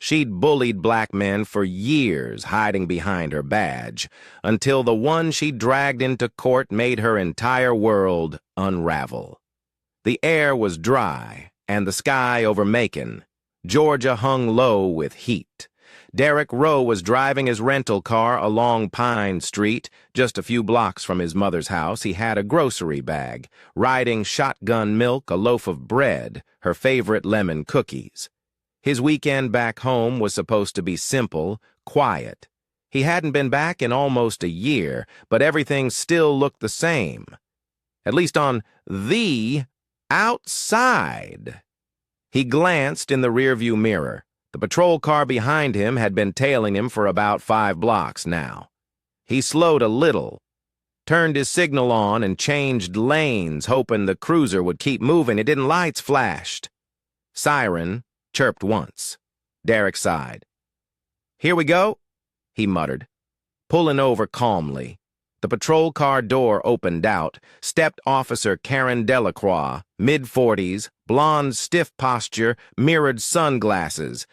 She'd bullied black men for years, hiding behind her badge, until the one she dragged into court made her entire world unravel. The air was dry, and the sky over Macon. Georgia hung low with heat. Derek Rowe was driving his rental car along Pine Street. Just a few blocks from his mother's house, he had a grocery bag, riding shotgun milk, a loaf of bread, her favorite lemon cookies. His weekend back home was supposed to be simple, quiet. He hadn't been back in almost a year, but everything still looked the same. At least on the outside. He glanced in the rearview mirror. The patrol car behind him had been tailing him for about 5 blocks now. He slowed a little, turned his signal on, and changed lanes, hoping the cruiser would keep moving. It didn't. Lights flashed. Siren chirped once. Derek sighed. "Here we go," he muttered, pulling over calmly. The patrol car door opened out. Stepped Officer Karen Delacroix, mid-40s, blonde, stiff posture, mirrored sunglasses.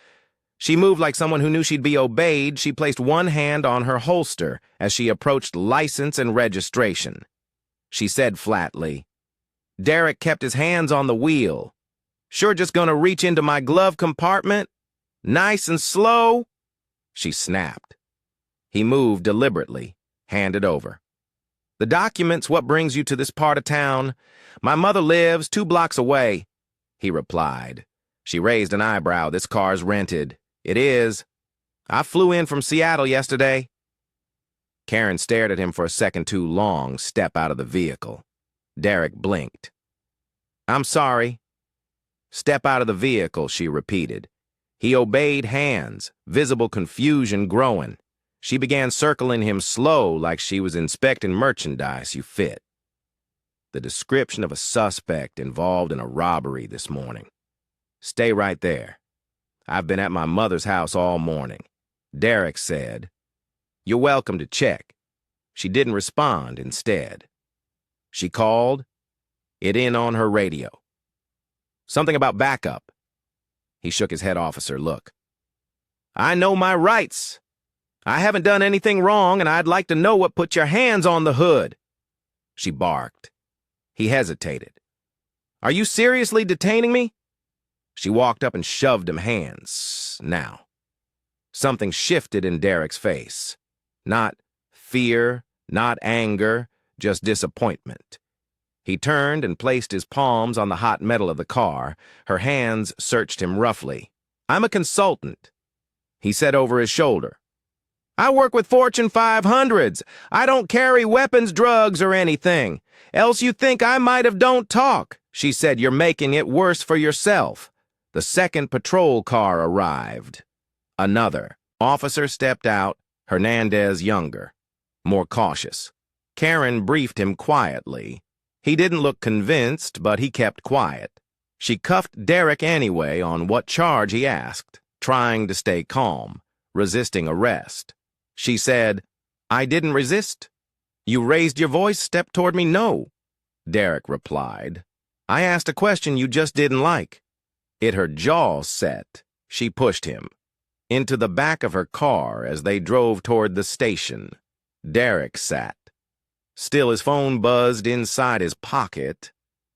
She moved like someone who knew she'd be obeyed. She placed one hand on her holster as she approached license and registration. She said flatly. Derek kept his hands on the wheel. "Sure just gonna reach into my glove compartment? Nice and slow?" She snapped. He moved deliberately, handed over. "The documents, what brings you to this part of town?" "My mother lives 2 blocks away," he replied. She raised an eyebrow. "This car's rented." "It is. I flew in from Seattle yesterday." Karen stared at him for a second too long, step out of the vehicle. Derek blinked. "I'm sorry." "Step out of the vehicle," she repeated. He obeyed, hands, visible confusion growing. She began circling him slow like she was inspecting merchandise. "You fit." The description of a suspect involved in a robbery this morning. "Stay right there. I've been at my mother's house all morning." Derek said, "You're welcome to check." She didn't respond instead. She called it in on her radio. "Something about backup." He shook his head. "Officer, look. I know my rights. I haven't done anything wrong, and I'd like to know what put your hands on the hood." She barked. He hesitated. "Are you seriously detaining me?" She walked up and shoved him hands. Now. Something shifted in Derek's face. Not fear, not anger, just disappointment. He turned and placed his palms on the hot metal of the car. Her hands searched him roughly. "I'm a consultant," he said over his shoulder. "I work with Fortune 500s. I don't carry weapons, drugs, or anything. Else you think I might have don't talk." She said, "You're making it worse for yourself." The second patrol car arrived. Another officer stepped out, Hernandez younger, more cautious. Karen briefed him quietly. He didn't look convinced, but he kept quiet. She cuffed Derek anyway on what charge he asked, trying to stay calm, resisting arrest. She said, "I didn't resist. You raised your voice, stepped toward me." "No," Derek replied. "I asked a question you just didn't like." Her jaw set. She pushed him into the back of her car as they drove toward the station. Derek sat. Still, his phone buzzed inside his pocket.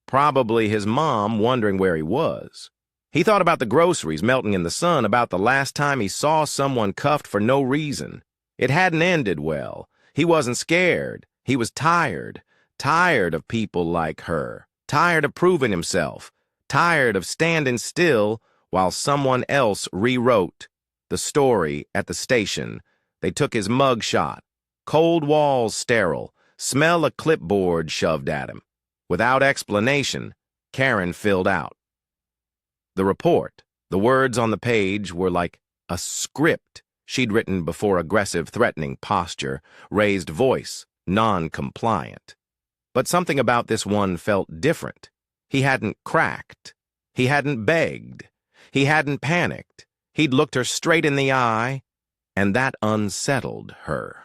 Probably his mom wondering where he was. He thought about the groceries melting in the sun, about the last time he saw someone cuffed for no reason. It hadn't ended well. He wasn't scared. He was tired. Tired of people like her. Tired of proving himself. Tired of standing still while someone else rewrote the story at the station. They took his mug shot. Cold walls sterile. Smell a clipboard shoved at him. Without explanation, Karen filled out the report. The words on the page were like a script she'd written before. Aggressive, threatening posture, raised voice, non-compliant. But something about this one felt different. He hadn't cracked. He hadn't begged. He hadn't panicked. He'd looked her straight in the eye, and that unsettled her.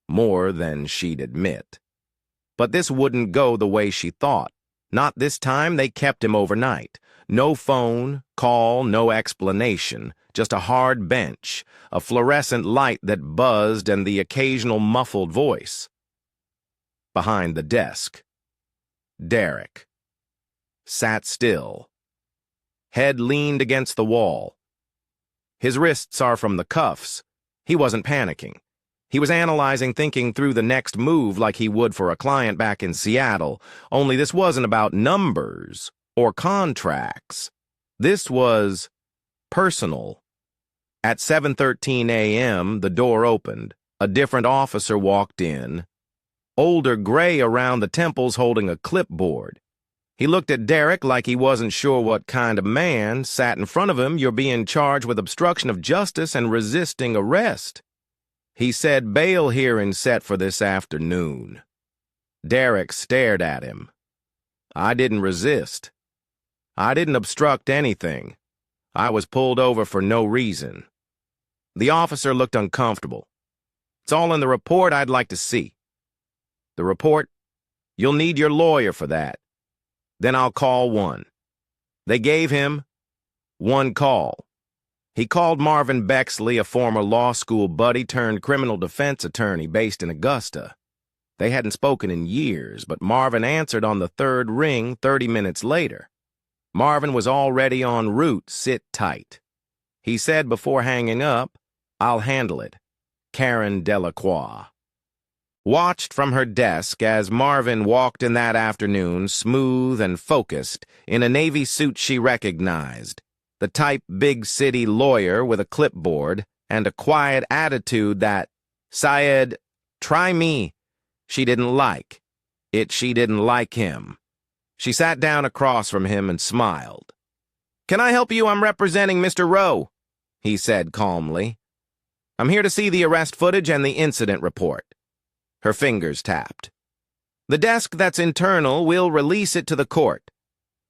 More than she'd admit. But this wouldn't go the way she thought. Not this time. They kept him overnight. No phone, call, no explanation. just a hard bench, a fluorescent light that buzzed, and the occasional muffled voice. Behind the desk, Derek sat still, head leaned against the wall. His wrists are from the cuffs. He wasn't panicking. He was analyzing, thinking through the next move like he would for a client back in Seattle, only this wasn't about numbers or contracts. This was personal. At 7:13 a.m., the door opened. A different officer walked in, older, gray around the temples, holding a clipboard. He looked at Derek like he wasn't sure what kind of man sat in front of him. "You're being charged with obstruction of justice and resisting arrest." He said, "Bail hearing set for this afternoon." Derek stared at him. "I didn't resist. I didn't obstruct anything. I was pulled over for no reason." The officer looked uncomfortable. "It's all in the report. I'd like to see." "The report? You'll need your lawyer for that." "Then I'll call one." They gave him one call. He called Marvin Bexley, a former law school buddy turned criminal defense attorney based in Augusta. They hadn't spoken in years, but Marvin answered on the third ring 30 minutes later. Marvin was already en route. "Sit tight." He said before hanging up, "I'll handle it. Karen Delacroix." Watched from her desk as Marvin walked in that afternoon, smooth and focused, in a navy suit she recognized, the type big city lawyer with a clipboard and a quiet attitude that, "Syed, try me," she didn't like. She didn't like him. She sat down across from him and smiled. "Can I help you? I'm representing Mr. Rowe," he said calmly. "I'm here to see the arrest footage and the incident report." Her fingers tapped. "The desk that's internal, we'll release it to the court."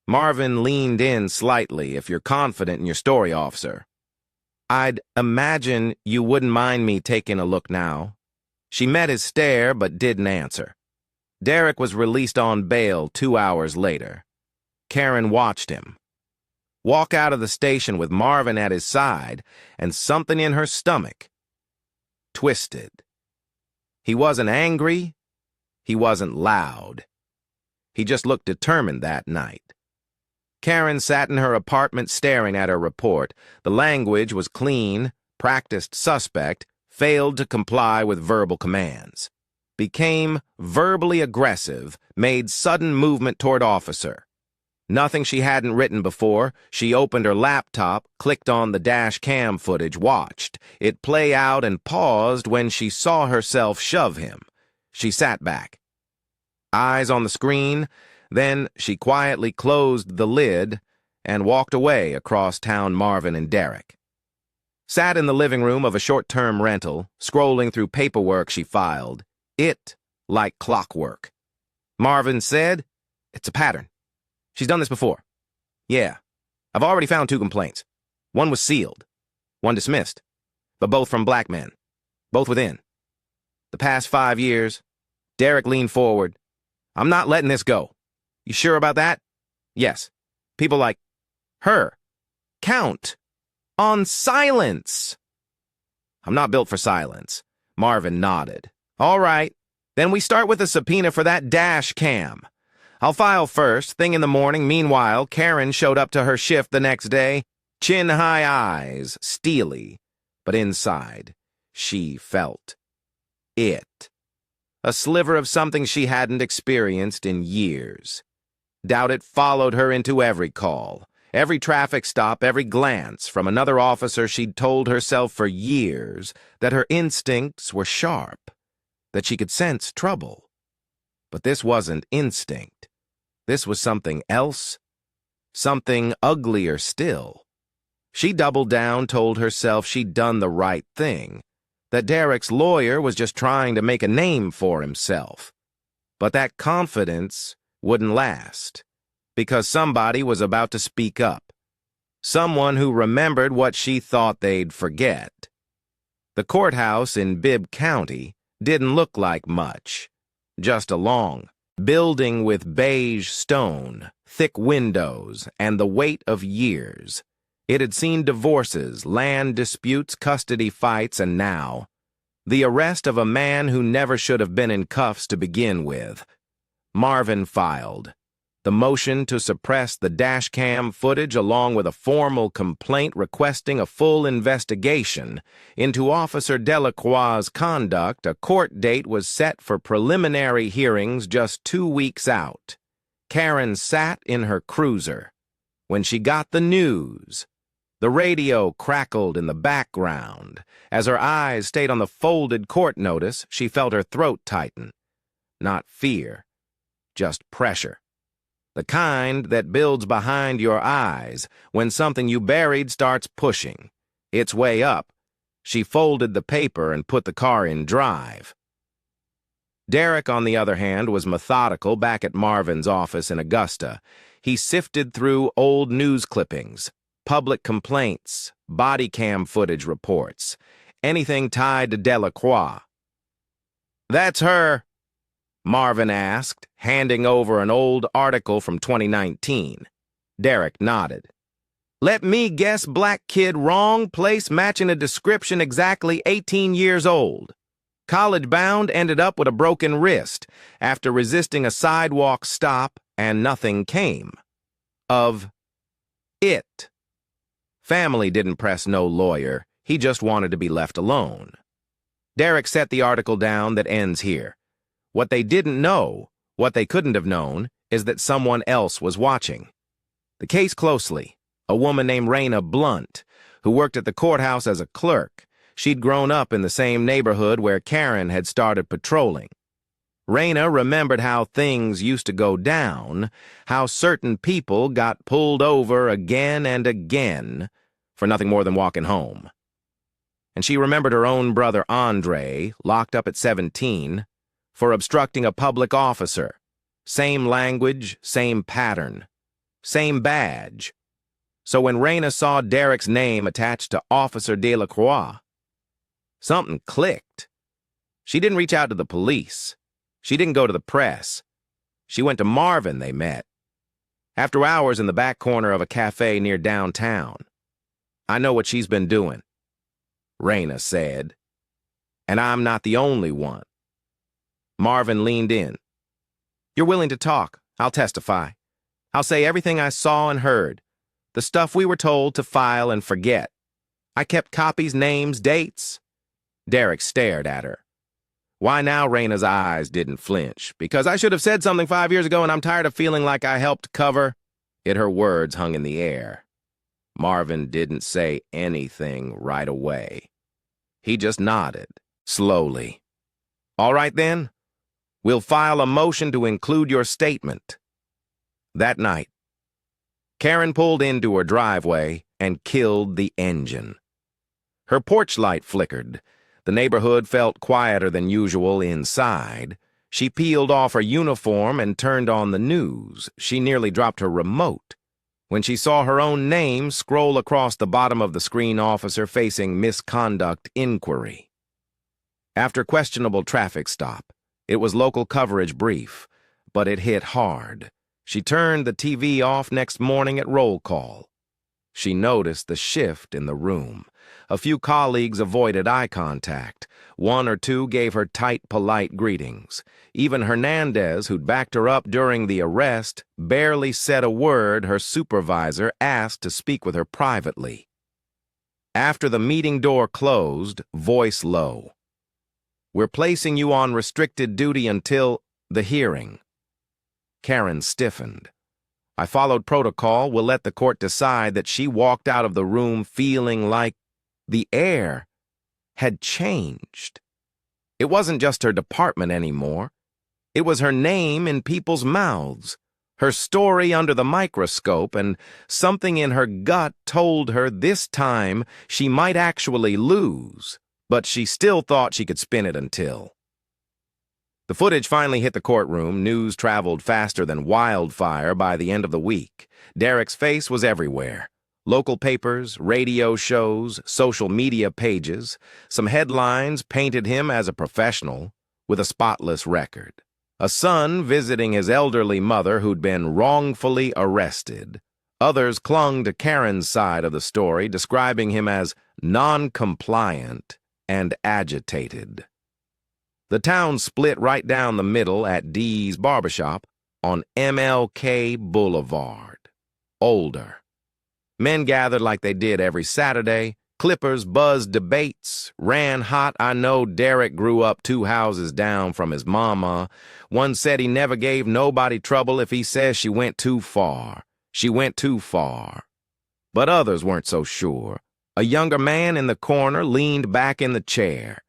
Marvin leaned in slightly. "If you're confident in your story, officer." "I'd imagine you wouldn't mind me taking a look now." She met his stare but didn't answer. Derek was released on bail 2 hours later. Karen watched him walk out of the station with Marvin at his side, and something in her stomach twisted. He wasn't angry. He wasn't loud. He just looked determined that night. Karen sat in her apartment staring at her report. The language was clean, practiced suspect, failed to comply with verbal commands. Became verbally aggressive, made sudden movement toward officer. Nothing she hadn't written before. She opened her laptop, clicked on the dash cam footage, watched it play out, and paused when she saw herself shove him. She sat back, eyes on the screen. Then she quietly closed the lid and walked away across town. Marvin and Derek sat in the living room of a short-term rental, scrolling through paperwork she filed. It like clockwork. Marvin said, "It's a pattern. She's done this before." "Yeah, I've already found 2 complaints. One was sealed, one dismissed, but both from black men, both within the past 5 years." Derek leaned forward. "I'm not letting this go." "You sure about that?" "Yes. People like her count on silence." "I'm not built for silence." Marvin nodded. "All right, then we start with a subpoena for that dash cam. I'll file first thing in the morning." Meanwhile, Karen showed up to her shift the next day, chin-high eyes, steely, but inside, she felt it. A sliver of something she hadn't experienced in years. Doubt it followed her into every call, every traffic stop, every glance from another officer. She'd told herself for years that her instincts were sharp, that she could sense trouble. But this wasn't instinct. This was something else, something uglier still. She doubled down, told herself she'd done the right thing, that Derek's lawyer was just trying to make a name for himself. But that confidence wouldn't last, because somebody was about to speak up. Someone who remembered what she thought they'd forget. The courthouse in Bibb County didn't look like much. Just a long building with beige stone, thick windows, and the weight of years. It had seen divorces, land disputes, custody fights, and now, the arrest of a man who never should have been in cuffs to begin with. Marvin filed the motion to suppress the dashcam footage along with a formal complaint requesting a full investigation into Officer Delacroix's conduct. A court date was set for preliminary hearings just 2 weeks out. Karen sat in her cruiser. When she got the news, the radio crackled in the background. As her eyes stayed on the folded court notice, she felt her throat tighten. Not fear, just pressure. The kind that builds behind your eyes when something you buried starts pushing its way up. She folded the paper and put the car in drive. Derek, on the other hand, was methodical back at Marvin's office in Augusta. He sifted through old news clippings, public complaints, body cam footage reports, anything tied to Delacroix. "That's her?" Marvin asked, handing over an old article from 2019. Derek nodded. "Let me guess, black kid, wrong place matching a description, exactly 18 years old. College-bound, ended up with a broken wrist after resisting a sidewalk stop, and nothing came of it. Family didn't press no lawyer. He just wanted to be left alone." Derek set the article down that ends here. What they didn't know, what they couldn't have known, is that someone else was watching. The case closely. A woman named Raina Blunt, who worked at the courthouse as a clerk. She'd grown up in the same neighborhood where Karen had started patrolling. Raina remembered how things used to go down, how certain people got pulled over again and again for nothing more than walking home. And she remembered her own brother Andre, locked up at 17, for obstructing a public officer. Same language, same pattern, same badge. So when Raina saw Derek's name attached to Officer Delacroix, something clicked. She didn't reach out to the police. She didn't go to the press. She went to Marvin. They met after hours in the back corner of a cafe near downtown. "I know what she's been doing," Raina said. "And I'm not the only one." Marvin leaned in. "You're willing to talk. I'll testify. I'll say everything I saw and heard. The stuff we were told to file and forget. I kept copies, names, dates." Derek stared at her. Why now? Raina's eyes didn't flinch. "Because I should have said something 5 years ago and I'm tired of feeling like I helped cover it." Her words hung in the air. Marvin didn't say anything right away. He just nodded, slowly. "All right then. We'll file a motion to include your statement." That night, Karen pulled into her driveway and killed the engine. Her porch light flickered. The neighborhood felt quieter than usual inside. She peeled off her uniform and turned on the news. She nearly dropped her remote when she saw her own name scroll across the bottom of the screen. Officer facing misconduct inquiry. After questionable traffic stop, it was local coverage brief, but it hit hard. She turned the TV off next morning at roll call. She noticed the shift in the room. A few colleagues avoided eye contact. One or two gave her tight, polite greetings. Even Hernandez, who'd backed her up during the arrest, barely said a word. Her supervisor asked to speak with her privately. After the meeting door closed, voice low. "We're placing you on restricted duty until the hearing." Karen stiffened. "I followed protocol. We'll let the court decide." That she walked out of the room feeling like the air had changed. It wasn't just her department anymore. It was her name in people's mouths, her story under the microscope, and something in her gut told her this time she might actually lose, but she still thought she could spin it until. The footage finally hit the courtroom. News traveled faster than wildfire by the end of the week. Derek's face was everywhere. Local papers, radio shows, social media pages. Some headlines painted him as a professional with a spotless record. A son visiting his elderly mother who'd been wrongfully arrested. Others clung to Karen's side of the story, describing him as non-compliant and agitated. The town split right down the middle at Dee's Barbershop on MLK Boulevard. Older. Men gathered like they did every Saturday. Clippers buzzed debates, ran hot. I know Derek grew up 2 houses down from his mama. One said he never gave nobody trouble if he says she went too far. She went too far. But others weren't so sure. A younger man in the corner leaned back in the chair.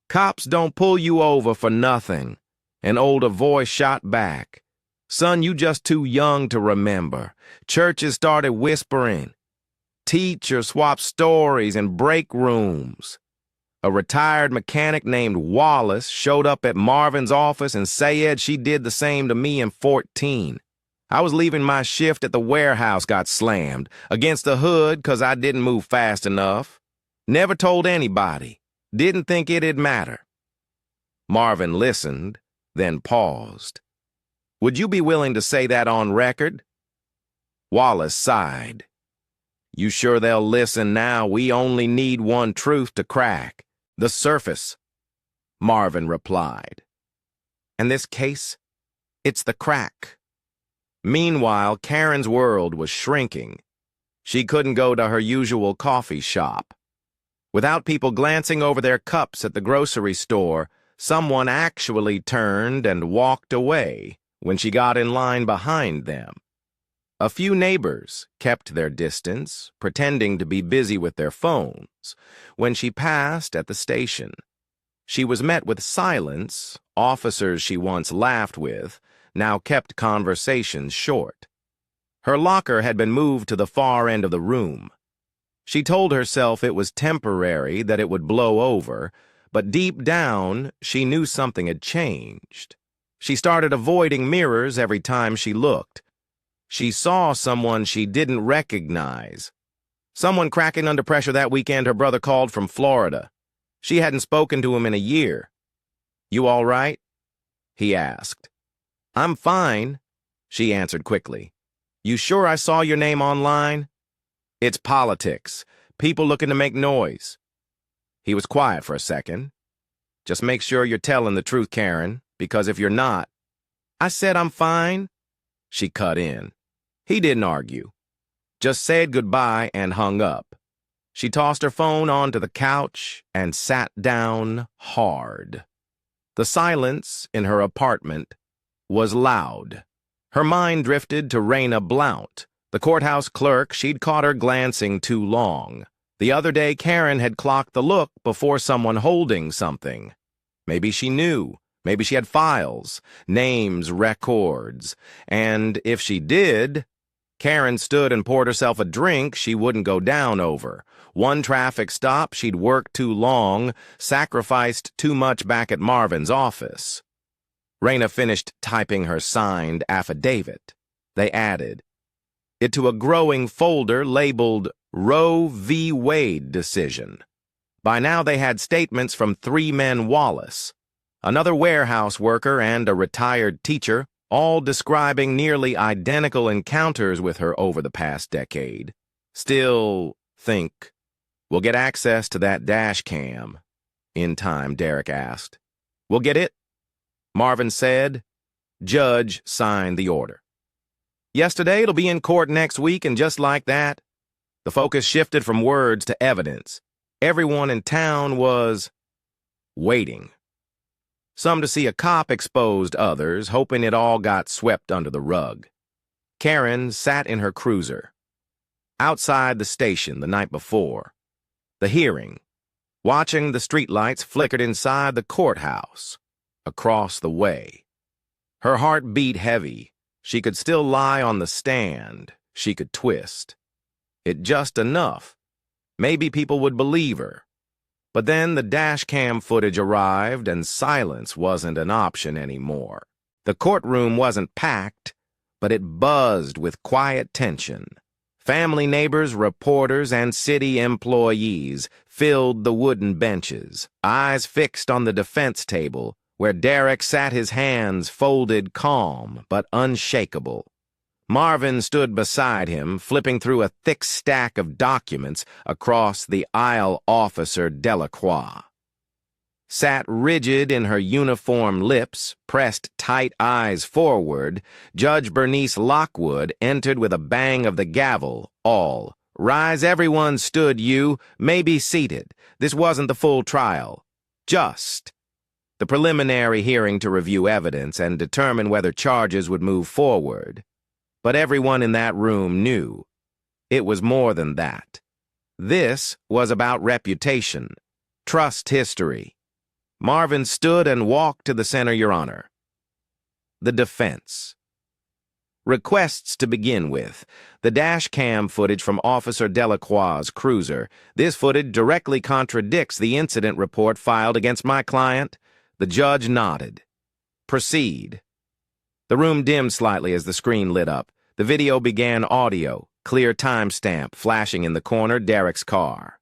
Cops don't pull you over for nothing. An older voice shot back. Son, you just too young to remember. Churches started whispering. Teachers swapped stories in break rooms. A retired mechanic named Wallace showed up at Marvin's office and said she did the same to me in 14. I was leaving my shift at the warehouse, got slammed against the hood 'cause I didn't move fast enough. Never told anybody. Didn't think it'd matter. Marvin listened, then paused. Would you be willing to say that on record? Wallace sighed. You sure they'll listen now? We only need one truth to crack. The surface. Marvin replied. And this case? It's the crack. Meanwhile, Karen's world was shrinking. She couldn't go to her usual coffee shop. Without people glancing over their cups at the grocery store, someone actually turned and walked away when she got in line behind them. A few neighbors kept their distance, pretending to be busy with their phones, when she passed at the station. She was met with silence. Officers she once laughed with now kept conversations short. Her locker had been moved to the far end of the room. She told herself it was temporary, that it would blow over, but deep down she knew something had changed. She started avoiding mirrors every time she looked. She saw someone she didn't recognize. Someone cracking under pressure that weekend her brother called from Florida. She hadn't spoken to him in a year. You all right? He asked. I'm fine, she answered quickly. You sure I saw your name online? It's politics. People looking to make noise. He was quiet for a second. Just make sure you're telling the truth, Karen, because if you're not... I said I'm fine, she cut in. He didn't argue. Just said goodbye and hung up. She tossed her phone onto the couch and sat down hard. The silence in her apartment was loud. Her mind drifted to Raina Blount, the courthouse clerk. She'd caught her glancing too long. The other day, Karen had clocked the look before someone holding something. Maybe she knew. Maybe she had files, names, records. And if she did, Karen stood and poured herself a drink she wouldn't go down over. One traffic stop, she'd worked too long, sacrificed too much back at Marvin's office. Raina finished typing her signed affidavit. They added it to a growing folder labeled Roe v. Wade decision. By now they had statements from 3 men Wallace, another warehouse worker, and a retired teacher, all describing nearly identical encounters with her over the past decade. Still, think, we'll get access to that dash cam. In time, Derek asked. We'll get it? Marvin said. Judge signed the order. Yesterday, it'll be in court next week, and just like that, the focus shifted from words to evidence. Everyone in town was waiting. Some to see a cop exposed, others hoping it all got swept under the rug. Karen sat in her cruiser. Outside the station the night before. The hearing. Watching the streetlights flickered inside the courthouse. Across the way. Her heart beat heavy. She could still lie on the stand. She could twist. It just enough. Maybe people would believe her. But then the dash cam footage arrived and silence wasn't an option anymore. The courtroom wasn't packed, but it buzzed with quiet tension. Family, neighbors, reporters, and city employees filled the wooden benches, eyes fixed on the defense table, where Derek sat, his hands folded, calm but unshakable. Marvin stood beside him, flipping through a thick stack of documents across the aisle. Officer Delacroix sat rigid in her uniform lips, pressed tight eyes forward. Judge Bernice Lockwood entered with a bang of the gavel. All. Rise, everyone, stood you. May be seated. This wasn't the full trial. Just the preliminary hearing to review evidence and determine whether charges would move forward. But everyone in that room knew it was more than that. This was about reputation, trust history. Marvin stood and walked to the center, Your Honor. The defense. Requests to begin with. The dash cam footage from Officer Delacroix's cruiser. This footage directly contradicts the incident report filed against my client. The judge nodded. Proceed. The room dimmed slightly as the screen lit up. The video began audio, clear timestamp flashing in the corner, Derek's car.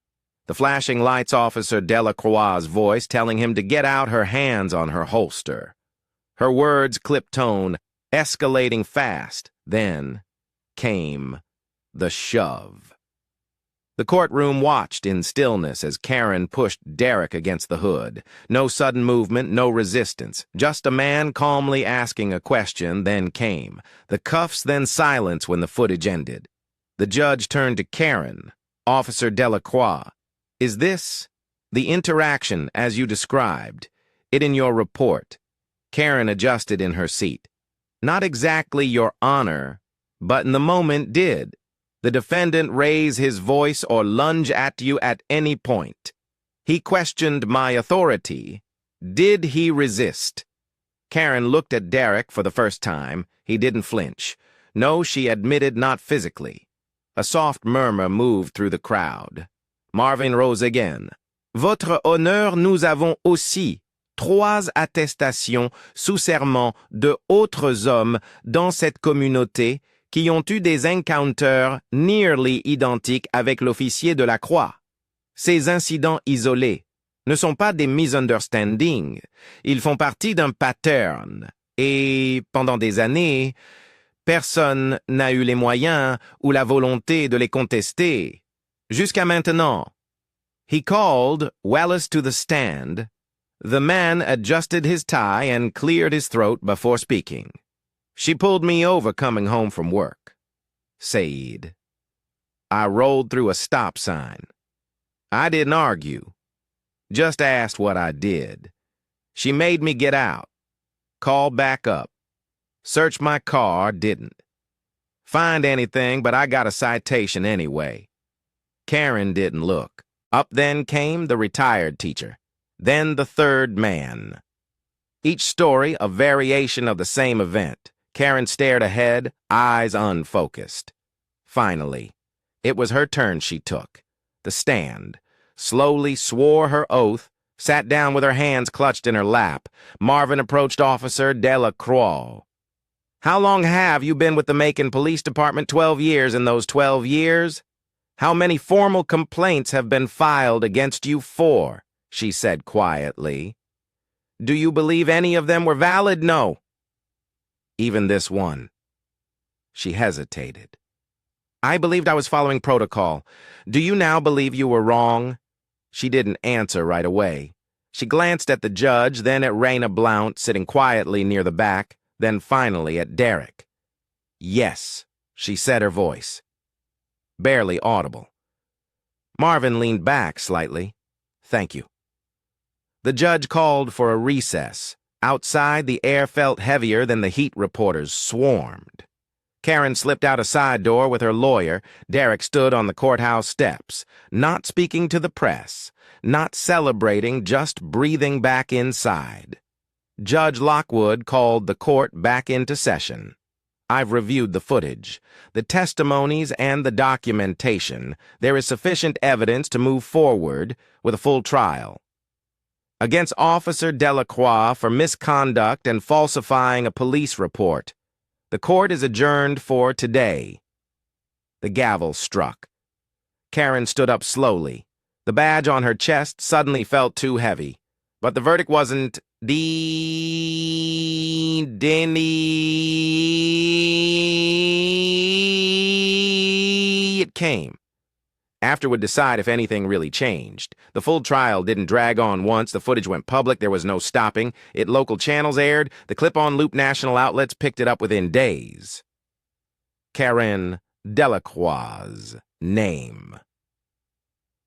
The flashing lights, Officer Delacroix's voice telling him to get out, her hands on her holster. Her words, clipped tone, escalating fast. Then came the shove. The courtroom watched in stillness as Karen pushed Derek against the hood. No sudden movement, no resistance. Just a man calmly asking a question, then came. The cuffs, then silence when the footage ended. The judge turned to Karen. Officer Delacroix, is this the interaction as you described it in your report? Karen adjusted in her seat. Not exactly, Your Honor, but in the moment did. The defendant raise his voice or lunge at you at any point. He questioned my authority. Did he resist? Karen looked at Derek for the first time. He didn't flinch. No, she admitted, not physically. A soft murmur moved through the crowd. Marvin rose again. Votre Honneur, nous avons aussi 3 attestations sous serment de autres hommes dans cette communauté qui ont eu des encounters nearly identiques avec l'officier de la Croix. Ces incidents isolés ne sont pas des misunderstandings. Ils font partie d'un pattern. Et pendant des années, personne n'a eu les moyens ou la volonté de les contester. Jusqu'à maintenant. He called Wallace to the stand. The man adjusted his tie and cleared his throat before speaking. She pulled me over coming home from work. Said. I rolled through a stop sign. I didn't argue. Just asked what I did. She made me get out. Called back up. Searched my car, didn't. Find anything, but I got a citation anyway. Karen didn't look. Up then came the retired teacher. Then the third man. Each story a variation of the same event. Karen stared ahead, eyes unfocused. Finally, it was her turn. She took the stand, slowly swore her oath, sat down with her hands clutched in her lap. Marvin approached Officer Delacroix. How long have you been with the Macon Police Department? 12 years. In those 12 years, how many formal complaints have been filed against you? 4, she said quietly. Do you believe any of them were valid? No. Even this one. She hesitated. I believed I was following protocol. Do you now believe you were wrong? She didn't answer right away. She glanced at the judge, then at Raina Blount, sitting quietly near the back, then finally at Derek. Yes, she said, her voice barely audible. Marvin leaned back slightly. Thank you. The judge called for a recess. Outside, the air felt heavier than the heat. Reporters swarmed. Karen slipped out a side door with her lawyer. Derek stood on the courthouse steps, not speaking to the press, not celebrating, just breathing back inside. Judge Lockwood called the court back into session. I've reviewed the footage, the testimonies, and the documentation. There is sufficient evidence to move forward with a full trial. Against Officer Delacroix for misconduct and falsifying a police report. The court is adjourned for today. The gavel struck. Karen stood up slowly. The badge on her chest suddenly felt too heavy. But the verdict wasn't Denny. It came. After would decide if anything really changed. The full trial didn't drag on once. The footage went public. There was no stopping. It local channels aired. The clip-on-loop national outlets picked it up within days. Karen Delacroix's name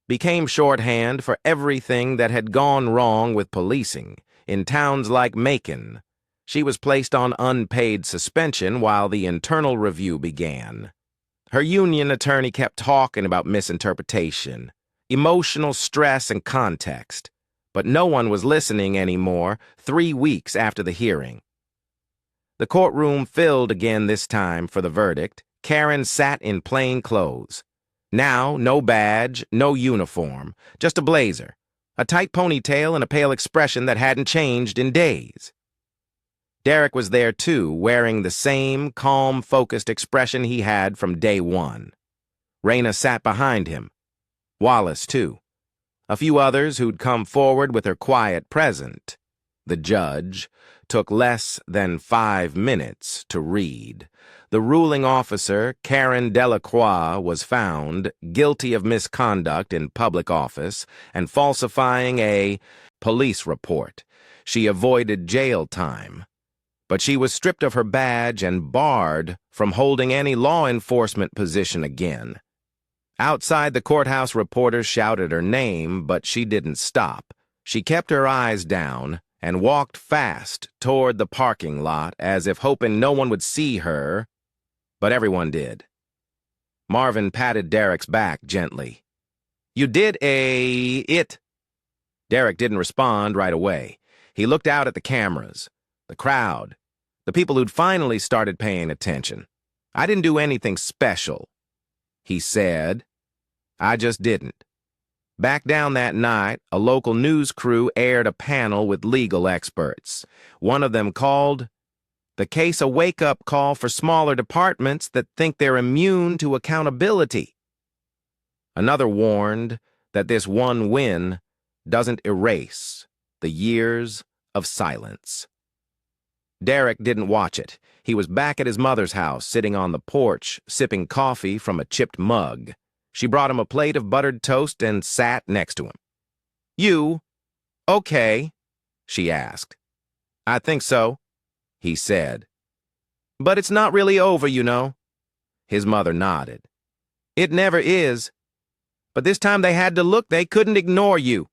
became shorthand for everything that had gone wrong with policing in towns like Macon. She was placed on unpaid suspension while the internal review began. Her union attorney kept talking about misinterpretation, emotional stress, and context, but no one was listening anymore 3 weeks after the hearing. The courtroom filled again this time for the verdict. Karen sat in plain clothes. Now, no badge, no uniform, just a blazer, a tight ponytail, and a pale expression that hadn't changed in days. Derek was there too, wearing the same calm, focused expression he had from day one. Raina sat behind him. Wallace, too. A few others who'd come forward with her quiet present. The judge took less than 5 minutes to read. The ruling officer, Karen Delacroix, was found guilty of misconduct in public office and falsifying a police report. She avoided jail time, but she was stripped of her badge and barred from holding any law enforcement position again. Outside, the courthouse reporters shouted her name, but she didn't stop. She kept her eyes down and walked fast toward the parking lot as if hoping no one would see her, but everyone did. Marvin patted Derek's back gently. "You did it." Derek didn't respond right away. He looked out at the cameras, the crowd, the people who'd finally started paying attention. "I didn't do anything special," he said. "I just didn't." Back down that night, a local news crew aired a panel with legal experts. One of them called the case a wake-up call for smaller departments that think they're immune to accountability. Another warned that this one win doesn't erase the years of silence. Derek didn't watch it. He was back at his mother's house, sitting on the porch, sipping coffee from a chipped mug. She brought him a plate of buttered toast and sat next to him. "You okay?" she asked. "I think so," he said. "But it's not really over, you know." His mother nodded. "It never is. But this time they had to look. They couldn't ignore you."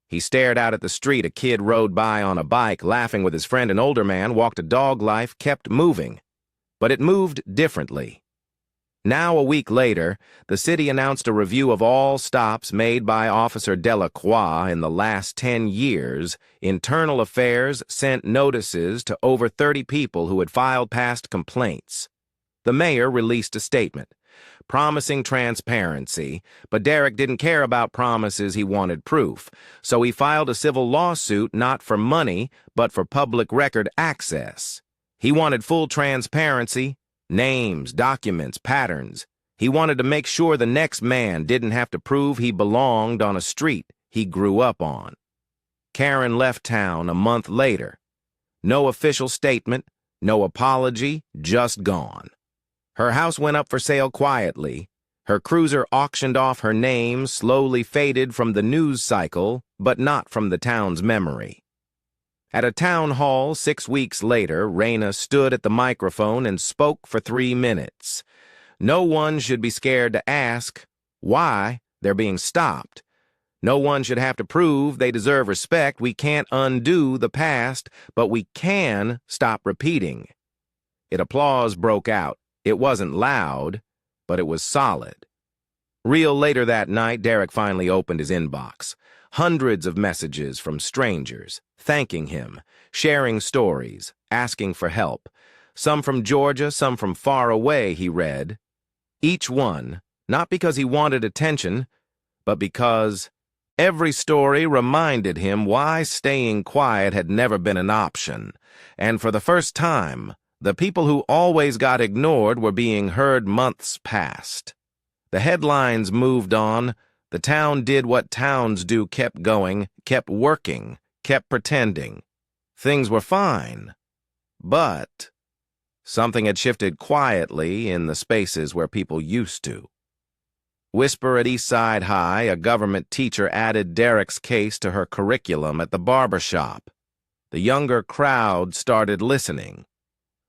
He stared out at the street. A kid rode by on a bike, laughing with his friend. An older man walked a dog. Life kept moving. But it moved differently. Now, a week later, the city announced a review of all stops made by Officer Delacroix in the last 10 years. Internal Affairs sent notices to over 30 people who had filed past complaints. The mayor released a statement, promising transparency, but Derek didn't care about promises. He wanted proof. So he filed a civil lawsuit not for money, but for public record access. He wanted full transparency. Names, documents, patterns. He wanted to make sure the next man didn't have to prove he belonged on a street he grew up on. Karen left town a month later. No official statement, no apology, just gone. Her house went up for sale quietly. Her cruiser auctioned off. Her name slowly faded from the news cycle, but not from the town's memory. At a town hall 6 weeks later, Raina stood at the microphone and spoke for 3 minutes. No one should be scared to ask why they're being stopped. No one should have to prove they deserve respect. We can't undo the past, but we can stop repeating. Applause broke out. It wasn't loud, but it was solid. Real later that night, Derek finally opened his inbox. Hundreds of messages from strangers, thanking him, sharing stories, asking for help. Some from Georgia, some from far away, he read. Each one, not because he wanted attention, but because every story reminded him why staying quiet had never been an option. And for the first time, the people who always got ignored were being heard months past. The headlines moved on. The town did what towns do, kept going, kept working, kept pretending. Things were fine. But something had shifted quietly in the spaces where people used to. Whisper at Eastside High, a government teacher added Derek's case to her curriculum at the barber shop. The younger crowd started listening.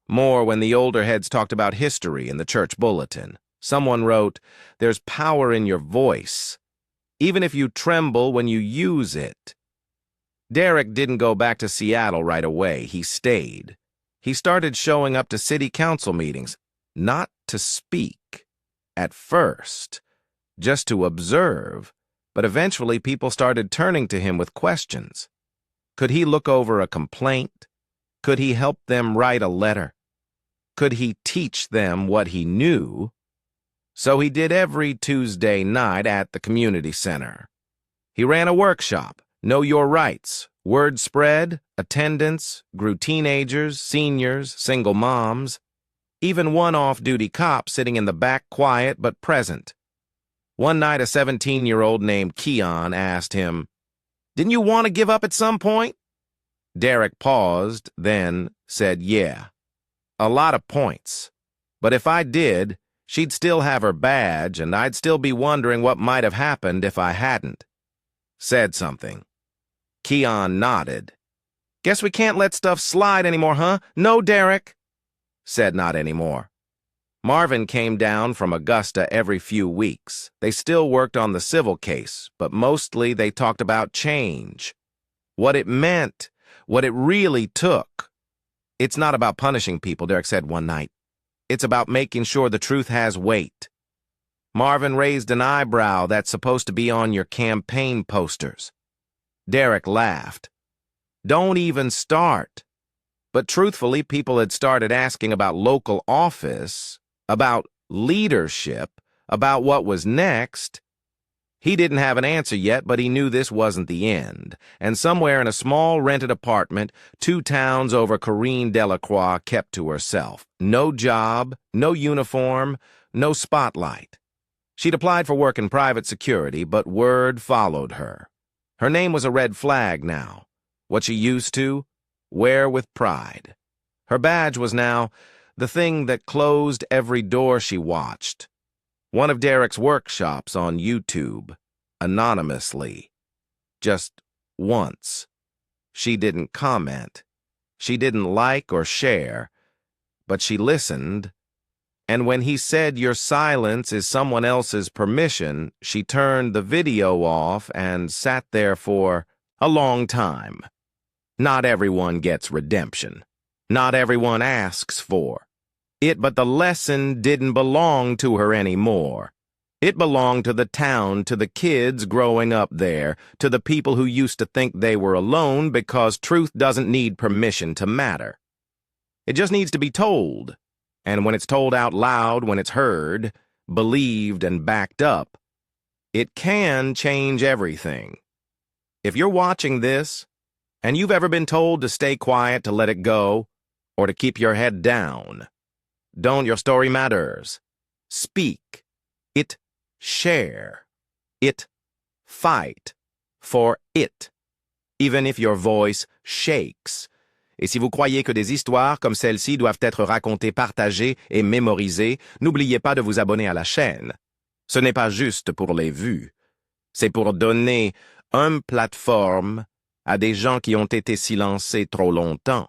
More when the older heads talked about history in the church bulletin. Someone wrote, "There's power in your voice, even if you tremble when you use it." Derek didn't go back to Seattle right away. He stayed. He started showing up to city council meetings, not to speak. At first, just to observe, but eventually people started turning to him with questions. Could he look over a complaint? Could he help them write a letter? Could he teach them what he knew? So he did every Tuesday night at the community center. He ran a workshop, Know Your Rights, word spread, attendance, grew teenagers, seniors, single moms, even one off-duty cop sitting in the back quiet but present. One night a 17-year-old named Keon asked him, "Didn't you want to give up at some point?" Derek paused, then said, "Yeah. A lot of points. But if I did, she'd still have her badge, and I'd still be wondering what might have happened if I hadn't." Said something. Keon nodded. "Guess we can't let stuff slide anymore, huh? No, Derek." Said not anymore. Marvin came down from Augusta every few weeks. They still worked on the civil case, but mostly they talked about change. What it meant, what it really took. "It's not about punishing people," Derek said one night. "It's about making sure the truth has weight." Marvin raised an eyebrow that's supposed to be on your campaign posters. Derek laughed. "Don't even start." But truthfully, people had started asking about local office, about leadership, about what was next. He didn't have an answer yet, but he knew this wasn't the end. And somewhere in a small rented apartment, 2 towns over Corinne Delacroix kept to herself. No job, no uniform, no spotlight. She'd applied for work in private security, but word followed her. Her name was a red flag now. What she used to, wear with pride. Her badge was now the thing that closed every door she watched. One of Derek's workshops on YouTube, anonymously. Just once. She didn't comment. She didn't like or share, but she listened. And when he said your silence is someone else's permission, she turned the video off and sat there for a long time. Not everyone gets redemption. Not everyone asks for it, but the lesson didn't belong to her anymore. It belonged to the town, to the kids growing up there, to the people who used to think they were alone because truth doesn't need permission to matter. It just needs to be told. And when it's told out loud, when it's heard, believed, and backed up, it can change everything. If you're watching this, and you've ever been told to stay quiet, to let it go, or to keep your head down, don't, your story matters. Speak. It share. It fight for it, even if your voice shakes. Et si vous croyez que des histoires comme celle-ci doivent être racontées, partagées et mémorisées, n'oubliez pas de vous abonner à la chaîne. Ce n'est pas juste pour les vues. C'est pour donner une plateforme à des gens qui ont été silencés trop longtemps.